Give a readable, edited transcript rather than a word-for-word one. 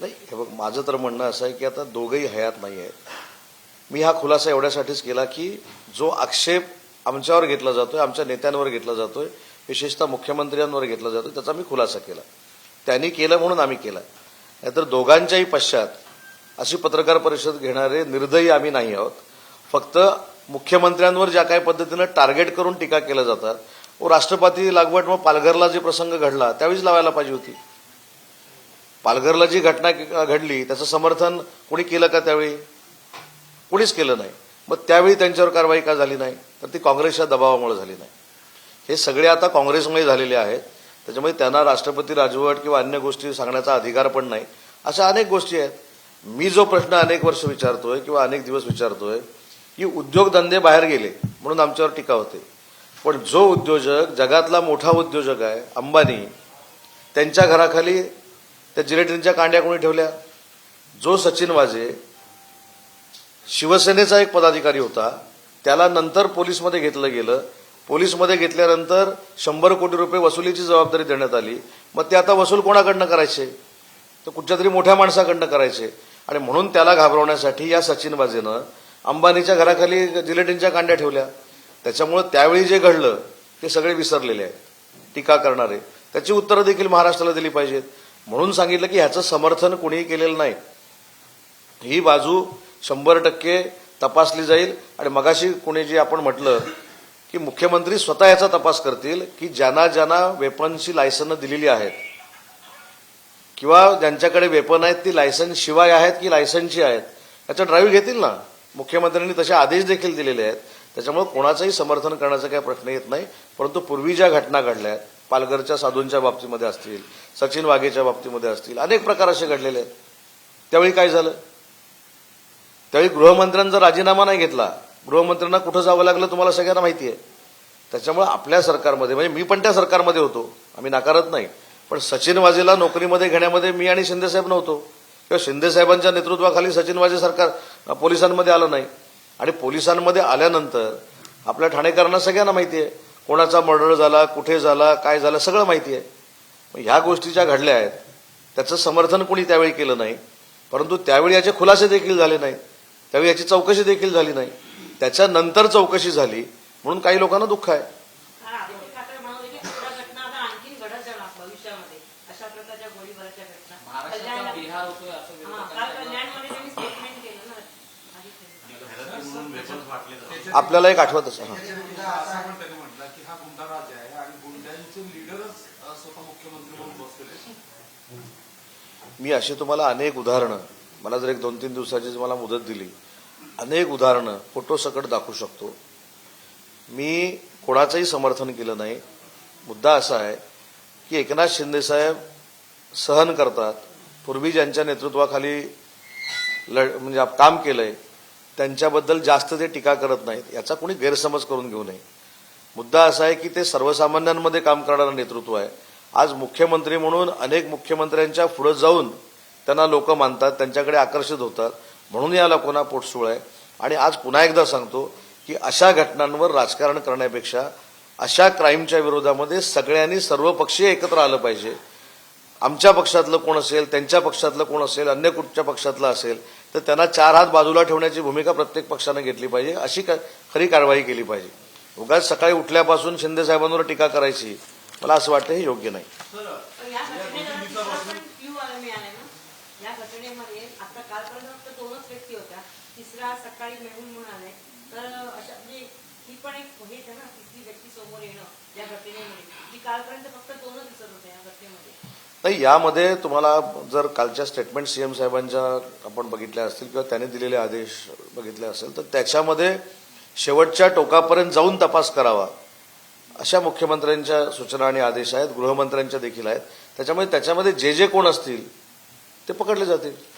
नाही, हे बघ, माझं तर म्हणणं असं आहे की आता दोघंही हयात नाही आहेत. मी हा खुलासा एवढ्यासाठीच केला की जो आक्षेप आमच्यावर घेतला जातोय, आमच्या नेत्यांवर घेतला जातोय, विशेषतः मुख्यमंत्र्यांवर घेतला जातोय, त्याचा मी खुलासा केला. त्यांनी केलं म्हणून आम्ही केला. नाहीतर दोघांच्याही पश्चात अशी पत्रकार परिषद घेणारे निर्दयी आम्ही नाही आहोत. फक्त मुख्यमंत्र्यांवर ज्या काही पद्धतीनं टार्गेट करून टीका केल्या जातात, व राष्ट्रपती लागवड मग पालघरला जे प्रसंग घडला त्यावेळीच लावायला पाहिजे होती. पालघरला जी घटना घडली त्याचं समर्थन कोणी केलं का? त्यावेळी कोणीच केलं नाही. मग त्यावेळी त्यांच्यावर कारवाई का झाली नाही? तर ती काँग्रेसच्या दबावामुळे झाली नाही. हे सगळे आता काँग्रेसमुळे झालेले आहेत. त्याच्यामुळे त्यांना राष्ट्रपती राजवट किंवा अन्य गोष्टी सांगण्याचा अधिकार पण नाही. अशा अनेक गोष्टी आहेत. मी जो प्रश्न अनेक वर्ष विचारतोय किंवा अनेक दिवस विचारतोय की उद्योगधंदे बाहेर गेले म्हणून आमच्यावर टीका होते, पण जो उद्योजक जगातला मोठा उद्योजक आहे अंबानी, त्यांच्या घराखाली त्या जिलेटिनच्या कांड्या कोणी ठेवल्या? जो सचिन वाझे शिवसेनेचा एक पदाधिकारी होता, त्याला नंतर पोलीसमध्ये घेतलं गेलं. पोलीसमध्ये घेतल्यानंतर 100 कोटी रुपये वसुलीची जबाबदारी देण्यात आली. मग ते आता वसूल कोणाकडनं करायचे? तर कुठच्या तरी मोठ्या माणसाकडनं करायचे. आणि म्हणून त्याला घाबरवण्यासाठी या सचिन वाझेनं अंबानीच्या घराखाली जिलेटिनच्या कांड्या ठेवल्या. त्याच्यामुळे त्यावेळी जे घडलं ते सगळे विसरलेले आहेत टीका करणारे. त्याची उत्तरं देखील महाराष्ट्राला दिली पाहिजेत. म्हणून सांगितलं की ह्याचं समर्थन कोणीही केलेलं नाही. ही बाजू 100% तपासली जाईल. आणि मगाशी कोणी जे आपण म्हटलं की मुख्यमंत्री स्वतः याचा तपास करतील की ज्यांना ज्यांना वेपनची लायसन्स दिलेली आहेत किंवा ज्यांच्याकडे वेपन आहेत ती लायसन्स शिवाय आहेत की लायसन्सची आहेत, याचा ड्राईव्ह घेतील ना. मुख्यमंत्र्यांनी तसे आदेश देखील दिलेले आहेत. त्याच्यामुळे कोणाचंही समर्थन करण्याचा काही प्रश्न येत नाही. परंतु पूर्वी ज्या घटना घडल्या, पालघरच्या साधूंच्या बाबतीमध्ये असतील, सचिन वाघेच्या बाबतीमध्ये असतील, अनेक प्रकार असे घडलेले आहेत. त्यावेळी काय झालं? त्यावेळी गृहमंत्र्यांचा राजीनामा नाही घेतला. गृहमंत्र्यांना कुठं जावं लागलं तुम्हाला सगळ्यांना माहिती आहे. त्याच्यामुळे आपल्या सरकारमध्ये, म्हणजे मी पण त्या सरकारमध्ये होतो, आम्ही नाकारत नाही, पण सचिन वाझेला नोकरीमध्ये घेण्यामध्ये मी आणि शिंदेसाहेब नव्हतो किंवा शिंदेसाहेबांच्या नेतृत्वाखाली सचिन वाझे सरकार पोलिसांमध्ये आलं नाही. आणि पोलिसांमध्ये आल्यानंतर आपल्या ठाणेकरांना सगळ्यांना माहिती आहे कोणाचा मर्डर झाला, कुठे झाला, काय झालं, सगळं माहिती आहे. ह्या गोष्टी ज्या घडल्या आहेत त्याचं समर्थन कोणी त्यावेळी केलं नाही. परंतु त्यावेळी याचे खुलासे देखील झाले नाहीत. त्यावेळी याची चौकशी देखील झाली नाही. त्याच्यानंतर चौकशी झाली म्हणून काही लोकांना दुःख आहे. आपल्याला एक आठवतच मी अशी तुम्हाला अनेक उदाहरणं, मला जर एक 2-3 दिवसाची मला मुदत दिली, अनेक उदाहरणं फोटोसकट दाखवू शकतो. मी कोणाचंही समर्थन केलं नाही. मुद्दा असा आहे की एकनाथ शिंदेसाहेब सहन करतात. पूर्वी ज्यांच्या नेतृत्वाखाली म्हणजे काम केलंय त्यांच्याबद्दल जास्त ते टीका करत नाहीत. याचा कोणी गैरसमज करून घेऊ नये. मुद्दा असा आहे की ते सर्वसामान्यांमध्ये काम करणारं नेतृत्व आहे. आज मुख्यमंत्री म्हणून अनेक मुख्यमंत्र्यांच्या पुढे जाऊन त्यांना लोक मानतात, त्यांच्याकडे आकर्षित होतात, म्हणून या लोकांना पोटसूळ आहे. आणि आज पुन्हा एकदा सांगतो की अशा घटनांवर राजकारण करण्यापेक्षा अशा क्राईमच्या विरोधामध्ये सगळ्यांनी सर्वपक्षीय एकत्र आलं पाहिजे. आमच्या पक्षातलं कोण असेल, त्यांच्या पक्षातलं कोण असेल, अन्य कुठच्या पक्षातलं असेल तर त्यांना 4 हात बाजूला ठेवण्याची भूमिका प्रत्येक पक्षानं घेतली पाहिजे. अशी खरी कारवाई केली पाहिजे. उगाच सकाळी उठल्यापासून शिंदे साहेबांवर टीका करायची, मला असं वाटतं हे योग्य नाही. नाही, यामध्ये तुम्हाला जर कालच्या स्टेटमेंट सीएम साहेबांच्या आपण बघितल्या असतील किंवा त्यांनी दिलेले आदेश बघितले असेल तर त्याच्यामध्ये शेवटच्या टोकापर्यंत जाऊन तपास करावा अशा मुख्यमंत्र्यांच्या सूचना आणि आदेश आहेत. गृहमंत्र्यांच्या देखील आहेत. त्याच्यामध्ये जे कोण असतील ते पकडले जातील.